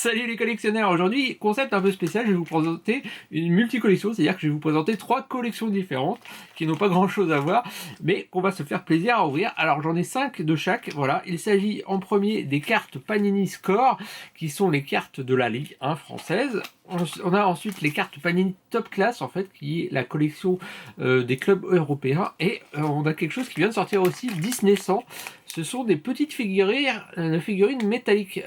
Salut les collectionneurs, aujourd'hui concept un peu spécial, je vais vous présenter une multi-collection, c'est-à-dire que je vais vous présenter 3 collections différentes qui n'ont pas grand chose à voir, mais qu'on va se faire plaisir à ouvrir. Alors j'en ai 5 de chaque, voilà. Il s'agit en premier des cartes Panini Score, qui sont les cartes de la Ligue 1 française. On a ensuite les cartes Panini Top Class, en fait, qui est la collection des clubs européens, et on a quelque chose qui vient de sortir aussi, Disney 100. Ce sont des petites figurines métalliques,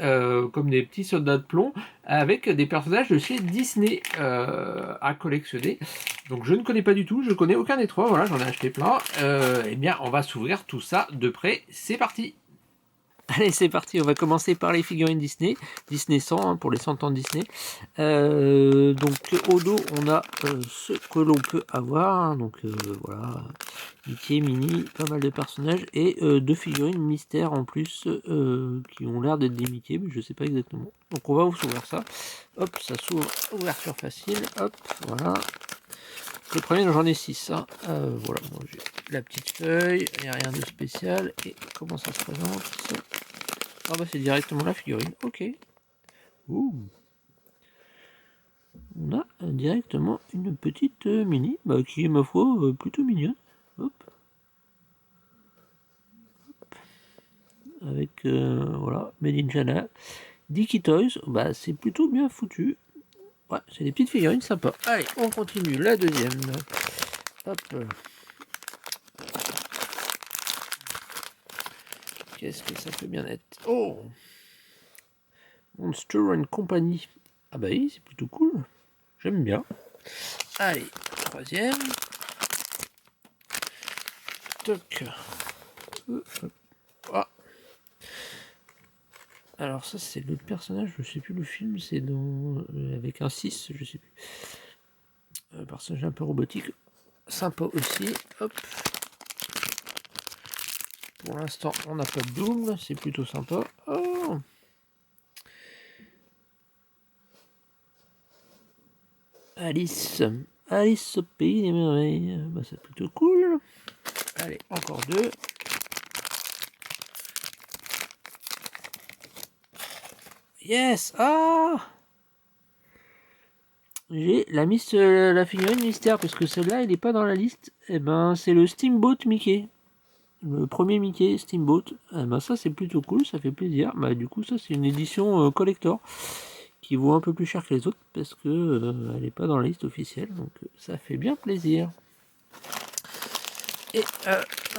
comme des petits soldats de plomb, avec des personnages de chez Disney à collectionner. Donc je ne connais pas du tout, je connais aucun des trois, voilà, j'en ai acheté plein. Eh bien, on va s'ouvrir tout ça de près, c'est parti! Allez, c'est parti, on va commencer par les figurines Disney. Disney 100, hein, pour les 100 ans de Disney. Donc au dos, on a ce que l'on peut avoir. Hein, donc voilà, Mickey, Minnie, pas mal de personnages. Et deux figurines mystères en plus, qui ont l'air d'être des Mickey, mais je sais pas exactement. Donc on va vous s'ouvrir ça. Hop, ça s'ouvre, ouverture facile. Hop, voilà. Le premier, j'en ai 6. Hein. Voilà, bon, j'ai la petite feuille, il n'y a rien de spécial. Et comment ça se présente? Ah bah c'est directement la figurine, ok. Ouh. On a directement une petite mini, bah, qui est ma foi plutôt mignonne. Hop. Hop. Avec voilà, Made in China. Dicky Toys, bah c'est plutôt bien foutu. Ouais, c'est des petites figurines sympas. Allez, on continue, la deuxième. Hop. Qu'est-ce que ça peut bien être? Oh, Monster and Company. Ah bah oui, c'est plutôt cool. J'aime bien. Allez, troisième. Toc. Ah. Alors ça c'est le personnage, je sais plus le film, c'est dans avec un 6, je sais plus. Un personnage un peu robotique. Sympa aussi. Hop. Pour l'instant on n'a pas de double, c'est plutôt sympa. Oh. Alice. Alice au pays des merveilles. Bah, c'est plutôt cool. Allez, encore deux. Yes. Ah, j'ai la figurine mystère, parce que celle-là, elle n'est pas dans la liste. Et ben, c'est le Steamboat Mickey. Le premier Mickey Steamboat. Eh ben, ça, c'est plutôt cool, ça fait plaisir. Bah, du coup, ça, c'est une édition collector qui vaut un peu plus cher que les autres, parce que elle n'est pas dans la liste officielle. Donc, ça fait bien plaisir. Et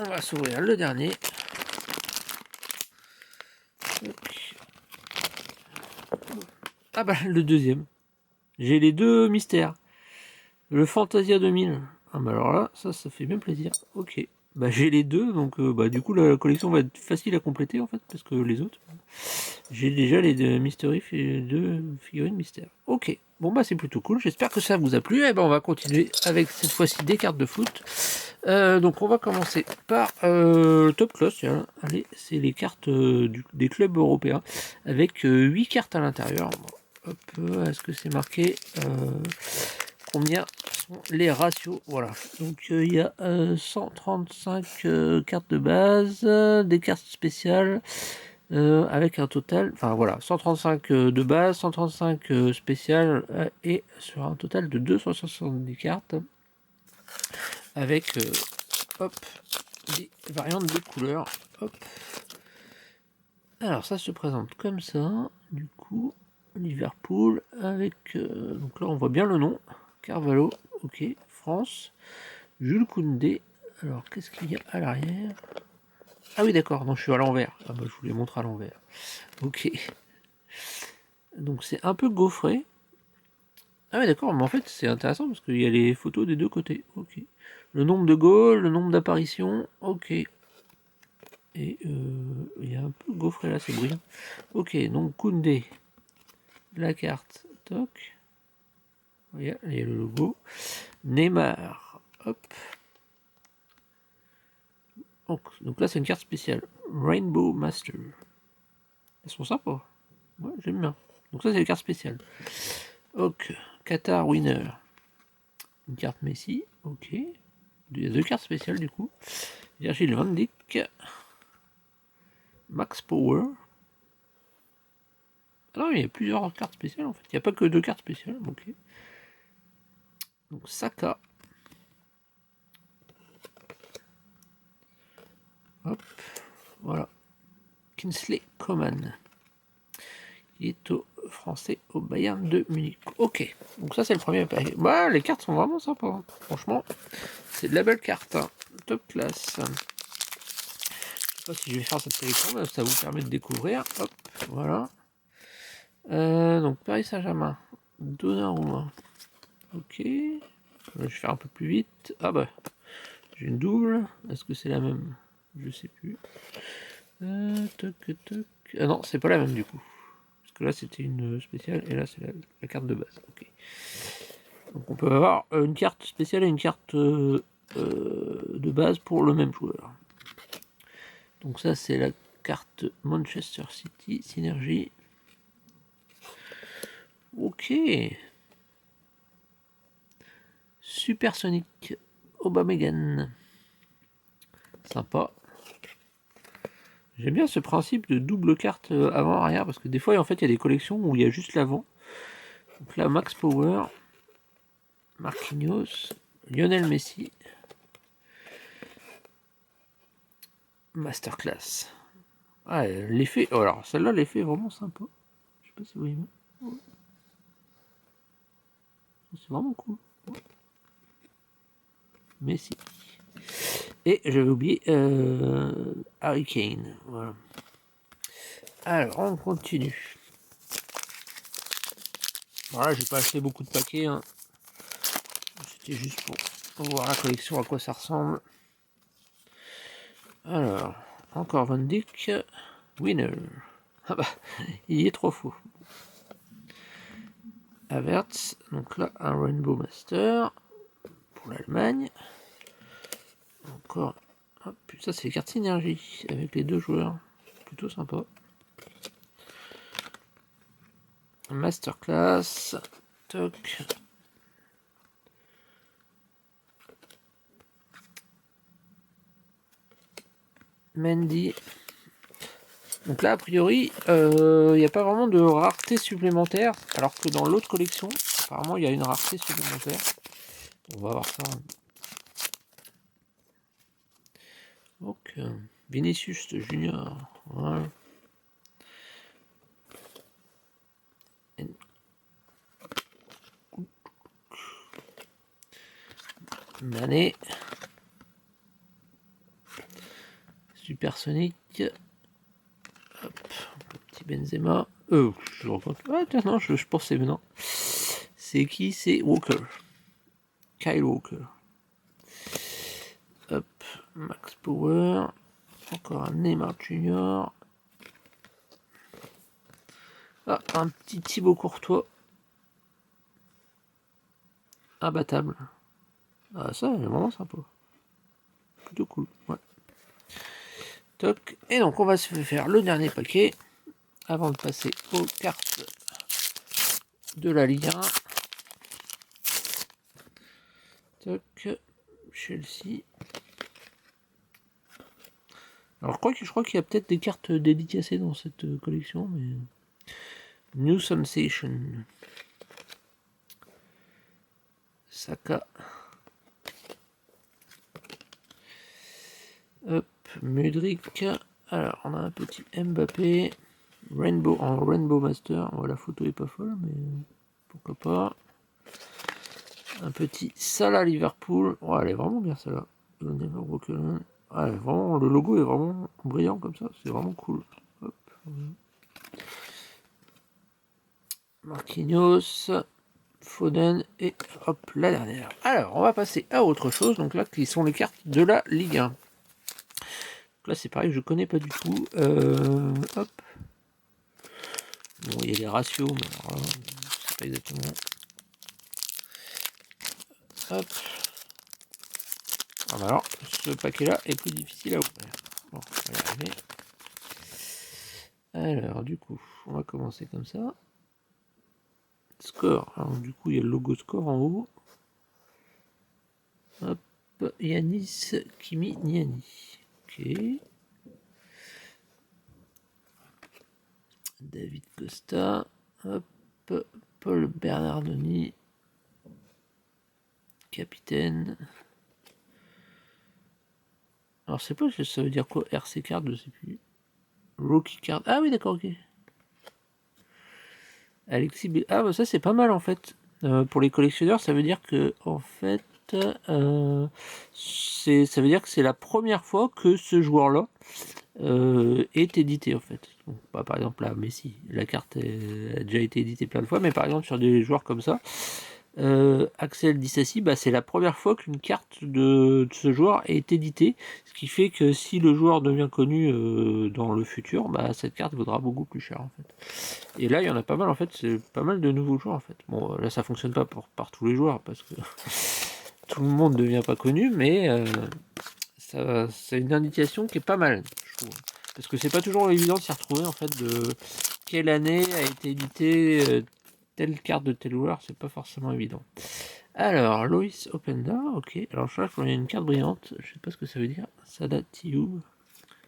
on va s'ouvrir le dernier. Ah bah, le deuxième. J'ai les deux mystères. Le Fantasia 2000. Ah bah alors là, ça fait bien plaisir. Ok. Bah j'ai les deux, donc bah du coup la collection va être facile à compléter en fait, parce que les autres, j'ai déjà les deux Mystery et deux figurines mystères. Ok. Bon bah c'est plutôt cool, j'espère que ça vous a plu. Et ben on va continuer avec cette fois-ci des cartes de foot. Donc on va commencer par Top Class. Allez, c'est les cartes des clubs européens avec 8 cartes à l'intérieur. Hop, est-ce que c'est marqué combien sont les ratios? Voilà, donc il y a 135 cartes de base, des cartes spéciales avec un total, enfin voilà, 135 de base, 135 spéciales et sur un total de 270 cartes avec hop, des variantes de couleurs. Hop. Alors ça se présente comme ça, du coup, Liverpool avec, donc là on voit bien le nom, Carvalho, ok, France, Jules Koundé. Alors qu'est-ce qu'il y a à l'arrière? Ah oui d'accord, non je suis à l'envers, ah bah je vous les montre à l'envers. Ok, donc c'est un peu gaufré. Ah oui d'accord, mais en fait c'est intéressant parce qu'il y a les photos des deux côtés. Ok, le nombre de goals, le nombre d'apparitions, ok. Et il y a un peu gaufré là, c'est brillant. Ok, donc Koundé, la carte, toc. Il y a le logo. Neymar, hop. Donc là c'est une carte spéciale. Rainbow Master. Elles sont sympas. Ouais, j'aime bien. Donc ça c'est une carte spéciale. Ok, Qatar Winner. Une carte Messi, ok. Il y a deux cartes spéciales du coup. Virgil van Dijk. Max Power. Ah non, il y a plusieurs cartes spéciales en fait. Il n'y a pas que 2 cartes spéciales. Ok. Donc Saka. Hop. Voilà. Kingsley Coman. Il est au français au Bayern de Munich. Ok. Donc ça c'est le premier paquet. Bah, les cartes sont vraiment sympas. Hein. Franchement, c'est de la belle carte. Hein. Top classe. Je sais pas si je vais faire cette sélection, mais ça vous permet de découvrir. Hop. Voilà. Donc Paris Saint-Germain. Donnarumma. Ok. Je vais faire un peu plus vite. Ah bah, j'ai une double. Est-ce que c'est la même? Je sais plus. Toc, toc. Ah non, c'est pas la même du coup. Parce que là c'était une spéciale et là c'est la carte de base. Ok. Donc on peut avoir une carte spéciale et une carte de base pour le même joueur. Donc ça c'est la carte Manchester City Synergie. Ok. Supersonic Aubameyang. Sympa. J'aime bien ce principe de double carte avant-arrière parce que des fois en fait il y a des collections où il y a juste l'avant. Donc là Max Power, Marquinhos, Lionel Messi, Masterclass. Ah, l'effet. Oh, alors celle-là l'effet est vraiment sympa. Je sais pas si vous voyez. C'est vraiment cool. Messi. Et j'avais oublié Harry Kane. Voilà. Alors on continue. Voilà, j'ai pas acheté beaucoup de paquets. Hein. C'était juste pour voir la collection à quoi ça ressemble. Alors, encore Van Dijk. Winner. Ah bah, il est trop fou. Havertz. Donc là, un Rainbow Master pour l'Allemagne. Encore. Hop, ça c'est les cartes synergie avec les 2 joueurs. Plutôt sympa. Masterclass. Toc. Mendy. Donc là, a priori, il n'y a pas vraiment de rareté supplémentaire, alors que dans l'autre collection, apparemment, il y a une rareté supplémentaire. On va voir ça. Donc, Vinicius Junior. Voilà. Mané. Supersonic. Hop, petit Benzema. Je rencontre. Ah, tiens, non, je pensais maintenant. C'est qui? C'est Walker. Kyle Walker. Hop, Max Power. Encore un Neymar Junior. Ah, un petit Thibaut Courtois. Imbattable. Ah, ça, c'est vraiment sympa. Plutôt cool, ouais. Toc. Et donc, on va se faire le dernier paquet avant de passer aux cartes de la Ligue 1. Toc. Chelsea. Alors, je crois qu'il y a peut-être des cartes dédicacées dans cette collection, mais... New Sensation. Saka. Hop, Mudryk. Alors, on a un petit Mbappé. Rainbow en Rainbow Master. Bon, la photo est pas folle, mais pourquoi pas. Un petit Salah Liverpool. Oh, elle est vraiment bien celle-là. Ouais, vraiment, le logo est vraiment brillant comme ça. C'est vraiment cool. Hop. Marquinhos. Foden et hop, la dernière. Alors, on va passer à autre chose. Donc là, qui sont les cartes de la Ligue 1. Donc là, c'est pareil, je connais pas du tout. Hop. Bon, il y a les ratios, mais alors, je sais pas exactement. Hop. Ah, alors, ce paquet-là est plus difficile à ouvrir. Bon, on va y arriver. Alors, du coup, on va commencer comme ça. Score. Alors, du coup, il y a le logo score en haut. Hop. Yanis Kimi Niani. Ok. David Costa, hop, Paul Bernardoni, capitaine. Alors c'est pas, ça veut dire quoi? RC card, je sais plus. Rookie card. Ah oui, d'accord, ok. Alexis B. Ah bah ça c'est pas mal en fait. Pour les collectionneurs, ça veut dire que en fait, ça veut dire que c'est la première fois que ce joueur-là est édité en fait. Bon, pas par exemple là, Messi, la carte a déjà été éditée plein de fois, mais par exemple sur des joueurs comme ça, Axel Disasi, bah, c'est la première fois qu'une carte de ce joueur est éditée, ce qui fait que si le joueur devient connu dans le futur, bah, cette carte vaudra beaucoup plus cher en fait. Et là il y en a pas mal en fait, c'est pas mal de nouveaux joueurs en fait. Bon là ça fonctionne pas par tous les joueurs parce que tout le monde ne devient pas connu, mais c'est une indication qui est pas mal, je trouve. Parce que c'est pas toujours évident de s'y retrouver en fait de quelle année a été édité telle carte de tel joueur, c'est pas forcément évident. Alors, Loïs Openda, ok. Alors je crois qu'il y a une carte brillante, je sais pas ce que ça veut dire. Sadat Tioub.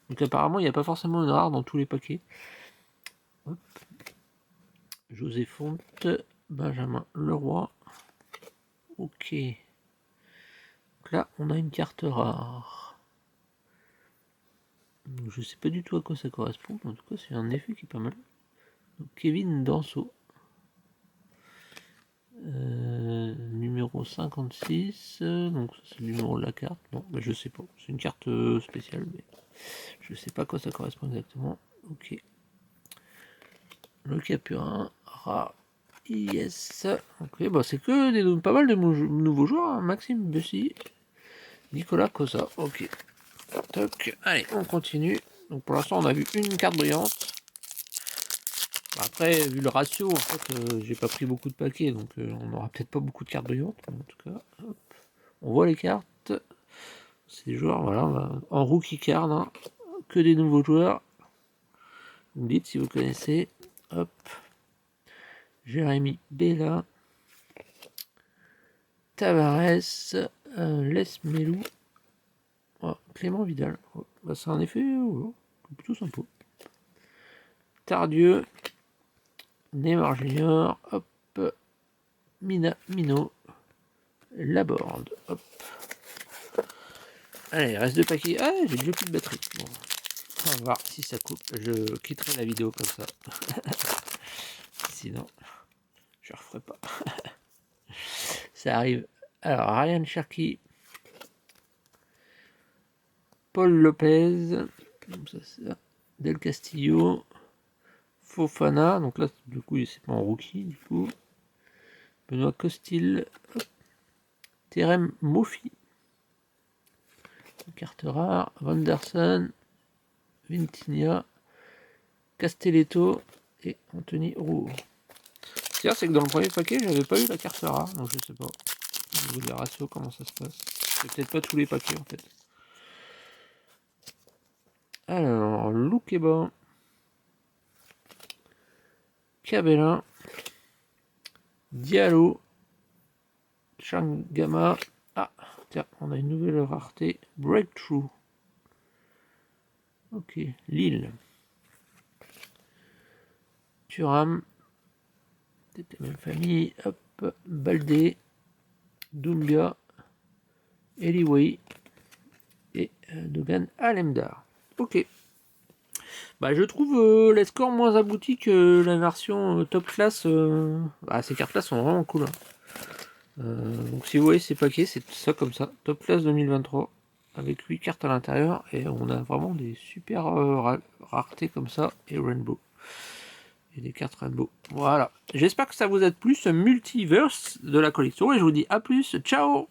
Donc apparemment il n'y a pas forcément une rare dans tous les paquets. Hop. José Fonte, Benjamin Leroy. Ok. Donc là on a une carte rare. Donc, je sais pas du tout à quoi ça correspond, en tout cas c'est un effet qui est pas mal. Donc, Kevin Danso. Numéro 56, donc c'est le numéro de la carte. Non, mais je sais pas. C'est une carte spéciale, mais je sais pas à quoi ça correspond exactement. Ok. Le Capurin, Ra, Yes. Ok, bah c'est que pas mal de nouveaux joueurs. Hein. Maxime Bussy, Nicolas Cosa. Ok. Toc. Allez, on continue. Donc pour l'instant, on a vu une carte brillante. Après, vu le ratio, en fait, j'ai pas pris beaucoup de paquets, donc on n'aura peut-être pas beaucoup de cartes brillantes. Mais en tout cas, hop. On voit les cartes. C'est des joueurs, voilà, en rookie card, hein. Que des nouveaux joueurs. Vous me dites si vous connaissez. Hop. Jérémy Bella. Tavares. Les Melou. Oh, Clément Vidal. Oh, bah, c'est un effet plutôt sympa. Tardieu. Neymar Junior. Hop. Mino. Laborde. Hop. Allez, reste 2 paquets. Ah, j'ai déjà plus de batterie. Bon. On va voir si ça coupe. Je quitterai la vidéo comme ça. Sinon, je ne referai pas. Ça arrive. Alors, Ryan Cherky. Paul Lopez. Donc ça, c'est ça. Del Castillo. Fofana. Donc là, du coup, c'est pas en rookie. Du coup. Benoît Costil. Terem Mofi. Carte rare. Vanderson. Vintinia. Castelletto. Et Anthony Roux. C'est que dans le premier paquet, j'avais pas eu la carte rare, donc je sais pas. Au niveau des ratios, comment ça se passe. C'est peut-être pas tous les paquets en fait. Alors, Loukeba. Cabella. Diallo. Changama. Ah, tiens, on a une nouvelle rareté. Breakthrough. Ok, Lille. Thuram. Peut-être la même famille. Hop, Baldé. Doumbia. Eliway. Et Dogan Alemdar. Ok. Bah, je trouve les scores moins aboutis que la version top class. Bah, ces cartes là sont vraiment cool. Hein. Donc si vous voyez ces paquets, c'est ça comme ça. Top class 2023. Avec 8 cartes à l'intérieur. Et on a vraiment des super raretés comme ça. Et Rainbow. Et des cartes Rainbow. Voilà. J'espère que ça vous a plu ce multiverse de la collection. Et je vous dis à plus. Ciao!